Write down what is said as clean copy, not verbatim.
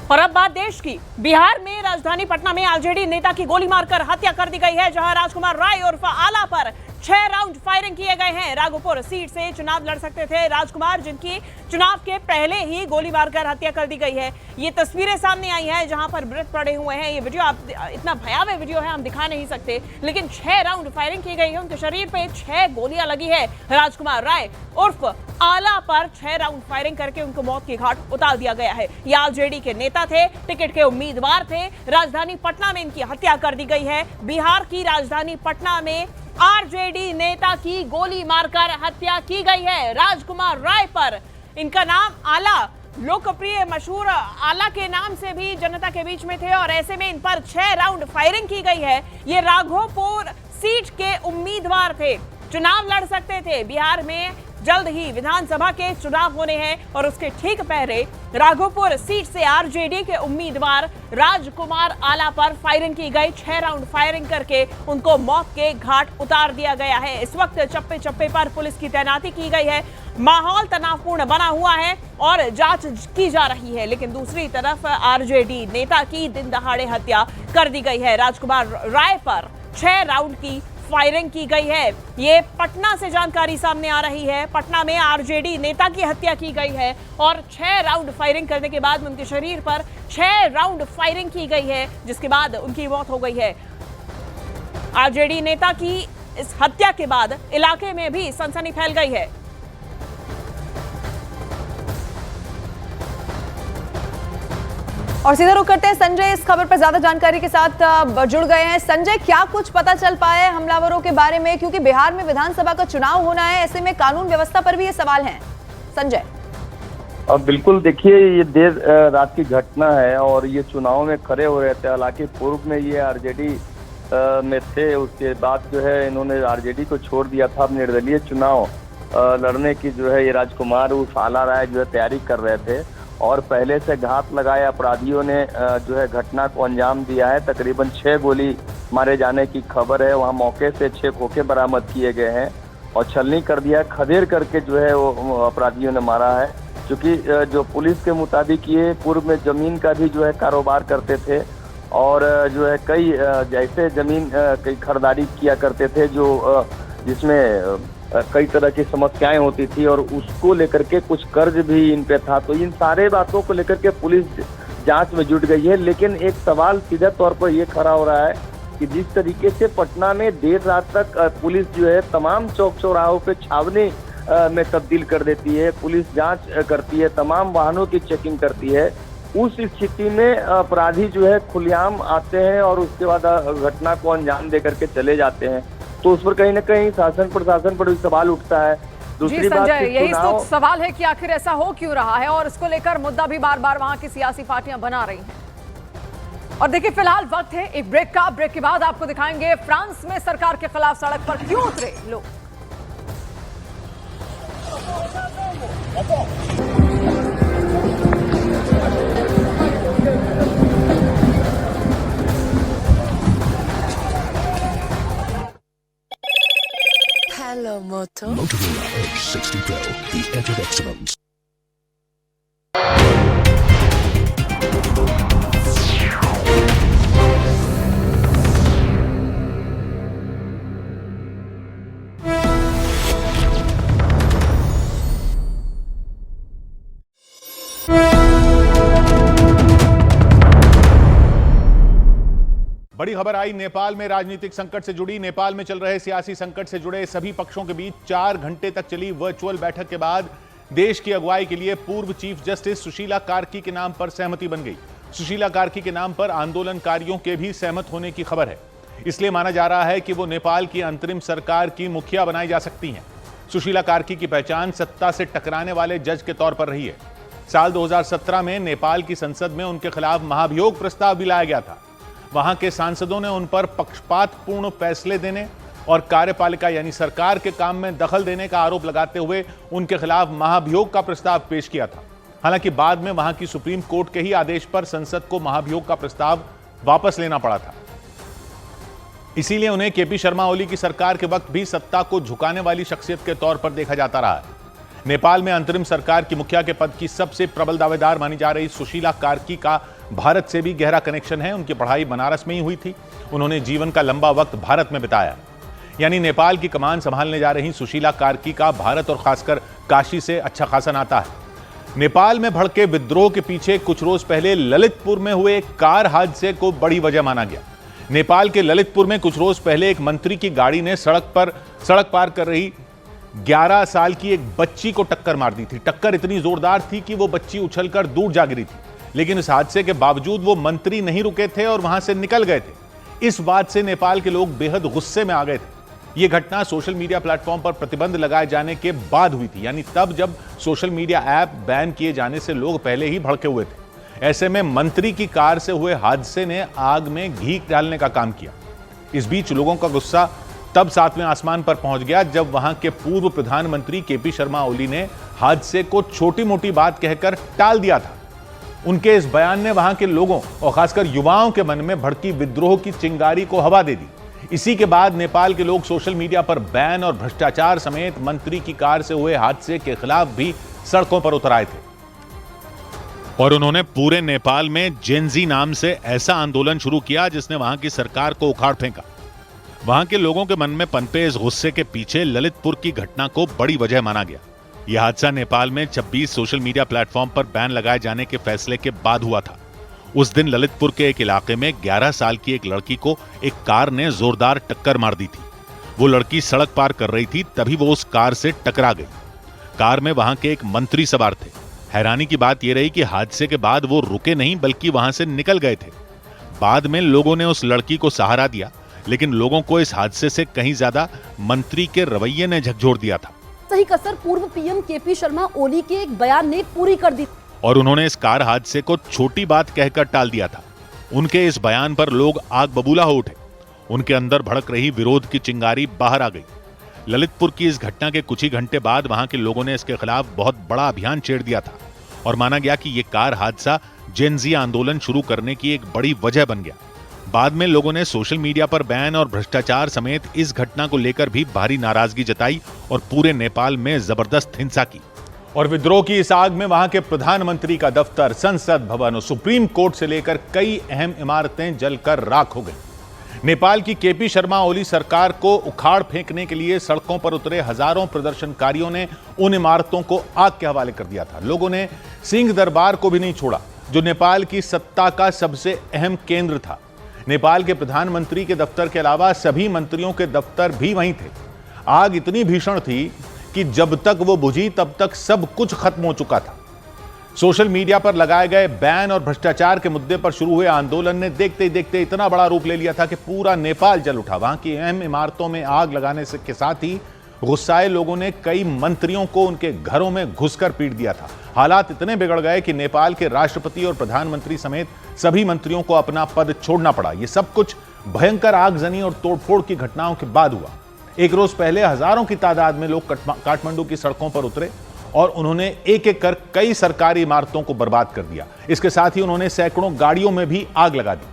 और अब बात देश की। बिहार में राजधानी पटना में आरजेडी नेता की गोली मारकर हत्या कर दी गई है, जहां राजकुमार राय उर्फ आला पर 6 राउंड फायरिंग किए गए हैं। राघोपुर सीट से चुनाव लड़ सकते थे राजकुमार, जिनकी चुनाव के पहले ही गोली मारकर हत्या कर दी गई है। ये तस्वीरें सामने आई हैं जहां पर मृत पड़े हुए हैं। ये वीडियो आप इतना भयावह वीडियो है, हम दिखा नहीं सकते, लेकिन 6 राउंड फायरिंग की गई है। उनके शरीर पे 6 गोलियां लगी है। राजकुमार राय उर्फ आला पर 6 राउंड फायरिंग करके उनको मौत की घाट उतार दिया गया है। ये आरजेडी के नेता थे, टिकट के उम्मीदवार थे। राजधानी पटना में इनकी हत्या कर दी गई है। बिहार की राजधानी पटना में आरजेडी नेता की गोली मारकर हत्या की गई है। राजकुमार राय पर, इनका नाम आला, लोकप्रिय मशहूर आला के नाम से भी जनता के बीच में थे, और ऐसे में इन पर 6 राउंड फायरिंग की गई है। ये राघोपुर सीट के उम्मीदवार थे, चुनाव लड़ सकते थे। बिहार में जल्द ही विधानसभा के चुनाव होने हैं और उसके ठीक पहले राघोपुर सीट से आरजेडी के उम्मीदवार राजकुमार आला पर फायरिंग की गई। 6 राउंड फायरिंग करके उनको मौत के घाट उतार दिया गया है। इस वक्त चप्पे चप्पे पर पुलिस की तैनाती की गई है। माहौल तनावपूर्ण बना हुआ है और जांच की जा रही है, लेकिन दूसरी तरफ आरजेडी नेता की दिन दहाड़े हत्या कर दी गई है। राजकुमार राय पर 6 राउंड की फायरिंग की गई है। ये पटना से जानकारी सामने आ रही है। पटना में आरजेडी नेता की हत्या की गई है और 6 राउंड फायरिंग करने के बाद उनके शरीर पर 6 राउंड फायरिंग की गई है, जिसके बाद उनकी मौत हो गई है। आरजेडी नेता की इस हत्या के बाद इलाके में भी सनसनी फैल गई है। और सीधा रुक करते हैं संजय, इस खबर पर ज्यादा जानकारी के साथ जुड़ गए हैं। संजय, क्या कुछ पता चल पाया है हमलावरों के बारे में, क्योंकि बिहार में विधानसभा का चुनाव होना है, ऐसे में कानून व्यवस्था पर भी ये सवाल हैं। संजय। बिल्कुल, देखिए, ये देर रात की घटना है और ये चुनाव में खड़े हो रहे थे। हालांकि पूर्व में ये आरजेडी में थे, उसके बाद जो है इन्होंने आरजेडी को छोड़ दिया था। निर्दलीय चुनाव लड़ने की जो है ये राजकुमार उर्फ आला राय जो है तैयारी कर रहे थे और पहले से घात लगाए अपराधियों ने जो है घटना को अंजाम दिया है। तकरीबन 6 गोली मारे जाने की खबर है। वहां मौके से 6 खोखे बरामद किए गए हैं और छलनी कर दिया, खदेड़ करके जो है वो अपराधियों ने मारा है। क्योंकि जो पुलिस के मुताबिक ये पूर्व में जमीन का भी जो है कारोबार करते थे और जो है कई जैसे जमीन कई खरीदारी किया करते थे, जो जिसमें कई तरह की समस्याएं होती थी और उसको लेकर के कुछ कर्ज भी इन पे था। तो इन सारे बातों को लेकर के पुलिस जांच में जुट गई है। लेकिन एक सवाल सीधा तौर पर ये खड़ा हो रहा है कि जिस तरीके से पटना में देर रात तक पुलिस जो है तमाम चौक चौराहों पे छावनी में तब्दील कर देती है, पुलिस जांच करती है, तमाम वाहनों की चेकिंग करती है, उस स्थिति में अपराधी जो है खुलेआम आते हैं और उसके बाद घटना को अंजाम दे करके चले जाते हैं। तो उस पर कहीं ना कहीं शासन प्रशासन पर भी सवाल उठता है। दूसरी बात, यही तो सवाल है कि आखिर ऐसा हो क्यों रहा है, और इसको लेकर मुद्दा भी बार बार वहां की सियासी पार्टियां बना रही हैं। और देखिए, फिलहाल वक्त है एक ब्रेक का। ब्रेक के बाद आपको दिखाएंगे फ्रांस में सरकार के खिलाफ सड़क पर क्यों उतरे लोग। Hello, Moto. Motorola Edge 60 Pro, the edge of excellence. बड़ी खबर आई नेपाल में राजनीतिक संकट से जुड़ी। नेपाल में चल रहे सियासी संकट से जुड़े सभी पक्षों के बीच 4 घंटे तक चली वर्चुअल बैठक के बाद देश की अगुवाई के लिए पूर्व चीफ जस्टिस सुशीला कार्की के नाम पर सहमति बन गई। सुशीला कार्की के नाम पर आंदोलनकारियों के भी सहमत होने की खबर है। इसलिए माना जा रहा है कि वो नेपाल की अंतरिम सरकार की मुखिया बनाई जा सकती हैं। सुशीला कार्की की पहचान सत्ता से टकराने वाले जज के तौर पर रही है। साल 2017 में नेपाल की संसद में उनके खिलाफ महाभियोग प्रस्ताव भी लाया गया था। वहां के सांसदों ने उन पर पक्षपातपूर्ण फैसले देने और कार्यपालिका यानी सरकार के काम में दखल देने का आरोप लगाते हुए उनके खिलाफ महाभियोग का प्रस्ताव पेश किया था। हालांकि बाद में वहां की सुप्रीम कोर्ट के ही आदेश पर संसद को महाभियोग का प्रस्ताव वापस लेना पड़ा था। इसीलिए उन्हें केपी शर्मा ओली की सरकार के वक्त भी सत्ता को झुकाने वाली शख्सियत के तौर पर देखा जाता रहा है। नेपाल में अंतरिम सरकार की मुखिया के पद की सबसे प्रबल दावेदार मानी जा रही सुशीला कार्की का भारत से भी गहरा कनेक्शन है। उनकी पढ़ाई बनारस में ही हुई थी। उन्होंने जीवन का लंबा वक्त भारत में बिताया। यानी नेपाल की कमान संभालने जा रही सुशीला कार्की का भारत और खासकर काशी से अच्छा खासा नाता है। नेपाल में भड़के विद्रोह के पीछे कुछ रोज पहले ललितपुर में हुए एक कार हादसे को बड़ी वजह माना गया। नेपाल के ललितपुर में कुछ रोज पहले एक मंत्री की गाड़ी ने सड़क पार कर रही 11 साल की एक बच्ची को टक्कर मार दी थी। टक्कर इतनी जोरदार थी कि वो बच्ची उछलकर दूर जा गिरी थी, लेकिन इस हादसे के बावजूद वो मंत्री नहीं रुके थे और वहां से निकल गए थे। इस बात से नेपाल के लोग बेहद गुस्से में आ गए थे। यह घटना सोशल मीडिया प्लेटफॉर्म पर प्रतिबंध लगाए जाने के बाद हुई थी, यानी तब जब सोशल मीडिया ऐप बैन किए जाने से लोग पहले ही भड़के हुए थे। ऐसे में मंत्री की कार से हुए हादसे ने आग में घी डालने का काम किया। इस बीच लोगों का गुस्सा तब सातवें आसमान पर पहुंच गया जब वहां के पूर्व प्रधानमंत्री केपी शर्मा ओली ने हादसे को छोटी मोटी बात कहकर टाल दिया था। उनके इस बयान ने वहां के लोगों और खासकर युवाओं के मन में भड़की विद्रोह की चिंगारी को हवा दे दी। इसी के बाद नेपाल के लोग सोशल मीडिया पर बैन और भ्रष्टाचार समेत मंत्री की कार से हुए हादसे के खिलाफ भी सड़कों पर उतर आए थे और उन्होंने पूरे नेपाल में जेनजी नाम से ऐसा आंदोलन शुरू किया जिसने वहां की सरकार को उखाड़ फेंका। वहां के लोगों के मन में पनपे इस गुस्से के पीछे ललितपुर की घटना को बड़ी वजह माना गया। यह हादसा नेपाल में 26 सोशल मीडिया प्लेटफॉर्म पर बैन लगाए जाने के फैसले के बाद हुआ था। उस दिन ललितपुर के एक इलाके में 11 साल की एक लड़की को एक कार ने जोरदार टक्कर मार दी थी। वो लड़की सड़क पार कर रही थी, तभी वो उस कार से टकरा गई। कार में वहां के एक मंत्री सवार थे। हैरानी की बात यह रही कि हादसे के बाद वो रुके नहीं बल्कि वहां से निकल गए थे। बाद में लोगों ने उस लड़की को सहारा दिया, लेकिन लोगों को इस हादसे से कहीं ज्यादा मंत्री के रवैये ने झकझोर दिया था। सही कसर पूर्व पीएम केपी शर्मा ओली के एक बयान ने पूरी कर दी और उन्होंने इस कार हादसे को छोटी बात कहकर टाल दिया था। उनके इस बयान पर लोग आग बबूला हो उठे। उनके अंदर भड़क रही विरोध की चिंगारी बाहर आ गई। ललितपुर की इस घटना के कुछ ही घंटे बाद वहां के लोगों ने इसके खिलाफ बहुत बड़ा अभियान छेड़ दिया था और माना गया कि यह कार हादसा जेनजी आंदोलन शुरू करने की एक बड़ी वजह बन गया। बाद में लोगों ने सोशल मीडिया पर बैन और भ्रष्टाचार समेत इस घटना को लेकर भी भारी नाराजगी जताई और पूरे नेपाल में जबरदस्त हिंसा की। और विद्रोह की इस आग में वहां के प्रधानमंत्री का दफ्तर, संसद भवन और सुप्रीम कोर्ट से लेकर कई अहम इमारतें जलकर राख हो गई। नेपाल की केपी शर्मा ओली सरकार को उखाड़ फेंकने के लिए सड़कों पर उतरे हजारों प्रदर्शनकारियों ने उन इमारतों को आग के हवाले कर दिया था। लोगों ने सिंह दरबार को भी नहीं छोड़ा, जो नेपाल की सत्ता का सबसे अहम केंद्र था। नेपाल के प्रधानमंत्री के दफ्तर के अलावा सभी मंत्रियों के दफ्तर भी वहीं थे। आग इतनी भीषण थी कि जब तक वो बुझी तब तक सब कुछ खत्म हो चुका था। सोशल मीडिया पर लगाए गए बैन और भ्रष्टाचार के मुद्दे पर शुरू हुए आंदोलन ने देखते ही देखते इतना बड़ा रूप ले लिया था कि पूरा नेपाल जल उठा। वहां की अहम इमारतों में आग लगाने के साथ ही गुस्साए लोगों ने कई मंत्रियों को उनके घरों में घुसकर पीट दिया था। हालात इतने बिगड़ गए कि नेपाल के राष्ट्रपति और प्रधानमंत्री समेत सभी मंत्रियों को अपना पद छोड़ना पड़ा। यह सब कुछ भयंकर आगजनी और तोड़फोड़ की घटनाओं के बाद हुआ। एक रोज पहले हजारों की तादाद में लोग काठमांडू की सड़कों पर उतरे और उन्होंने एक एक कर कई सरकारी इमारतों को बर्बाद कर दिया। इसके साथ ही उन्होंने सैकड़ों गाड़ियों में भी आग लगा दी।